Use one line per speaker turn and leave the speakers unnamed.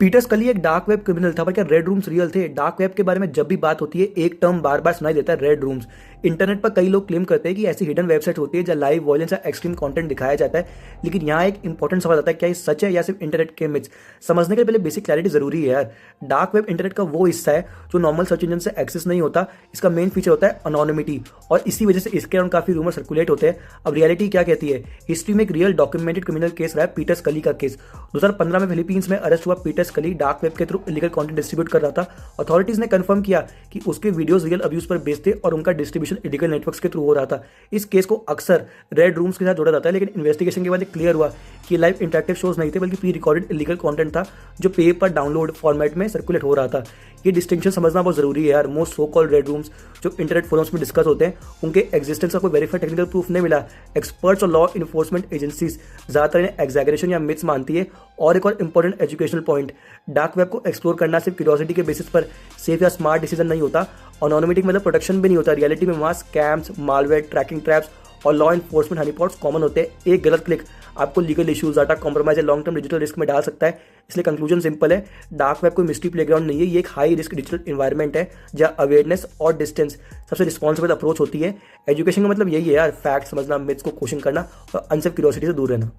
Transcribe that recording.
Peter स्कली एक dark web criminal था, पर क्या रेड रूम्स रियल थे? डार्क वेब के बारे में जब भी बात होती है एक टर्म बार बार सुनाई देता है, रेड रूम्स। इंटरनेट पर कई लोग क्लेम करते हैं कि ऐसी हिडन वेबसाइट होती है जहाँ लाइव वॉयलेंस या एक्सट्रीम कंटेंट दिखाया जाता है, लेकिन यहाँ एक इंपॉर्टेंट सवाल आता है, क्या ये सच है या सिर्फ इंटरनेट के मिथ्स? समझने के लिए पहले बेसिक क्लैरिटी जरूरी है यार। डार्क वेब इंटरनेट का वो हिस्सा है जो नॉर्मल सर्च इंजन से एक्सेस नहीं होता। इसका मेन फीचर होता है अनोनिमिटी, और इसी वजह से इसके अराउंड काफी रूमर सर्कुलेट होते हैं। अब रियलिटी क्या कहती है? हिस्ट्री में एक रियल डॉक्यूमेंटेड क्रिमिनल केस रहा है पीटर स्कली का केस। 2015 में फिलीपींस में अरेस्ट हुआ पीटर स्कली डार्क वेब के थ्रू इलीगल कंटेंट डिस्ट्रीब्यूट कर रहा था। अथॉरिटीज ने कंफर्म किया कि उसके वीडियोस रियल अब्यूज पर बेस्ड थे और उनका डिस्ट्रीब्यूशन इलीगल नेटवर्क्स के थ्रू हो रहा था। इस केस को अक्सर रेड रूम्स के साथ जोड़ा जाता है, लेकिन इन्वेस्टिगेशन के बाद क्लियर हुआ कि लाइव इंटरेक्टिव शोज नहीं थे, बल्कि प्री रिकॉर्डेड इलीगल कंटेंट था जो पे पर डाउनलोड फॉर्मेट में सर्कुलेट हो रहा था। ये डिस्टिंक्शन समझना बहुत जरूरी है यार। Most so called red rooms जो इंटरनेट फोरम्स में डिस्कस होते हैं, उनके एग्जिस्टेंस का कोई वेरीफाइड टेक्निकल प्रूफ नहीं मिला। एक्सपर्ट्स और लॉ इन्फोर्समेंट एजेंसीज ज्यादातर इन्हें एग्जैगरेशन या मिथ्स मानती है। और एक और important educational point, dark web को एक्सप्लोर करना सिर्फ क्यूरियोसिटी के बेसिस पर सेफ या स्मार्ट डिसीजन नहीं होता। अनोनिमिटी मतलब प्रोटेक्शन भी नहीं होता। रियलिटी में वहाँ स्कैम्स, मालवेयर, ट्रैकिंग ट्रैप्स और लॉ इन्फोर्समेंट हनीपॉट्स कॉमन होते हैं। एक गलत क्लिक आपको लीगल इश्यूज, डाटा कॉम्प्रोमाइज या लॉन्ग टर्म डिजिटल रिस्क में डाल सकता है। इसलिए कंक्लूजन सिंपल है, डार्क वेब कोई मिस्ट्री प्लेग्राउंड नहीं है, ये एक हाई रिस्क डिजिटल एनवायरनमेंट है जहाँ अवेयरनेस और डिस्टेंस सबसे रिस्पॉन्सिबल अप्रोच होती है। एजुकेशन का मतलब यही है यार, फैक्ट समझना, मिथ्स को क्वेश्चन करना और अनसेफ क्यूरियोसिटी से दूर रहना।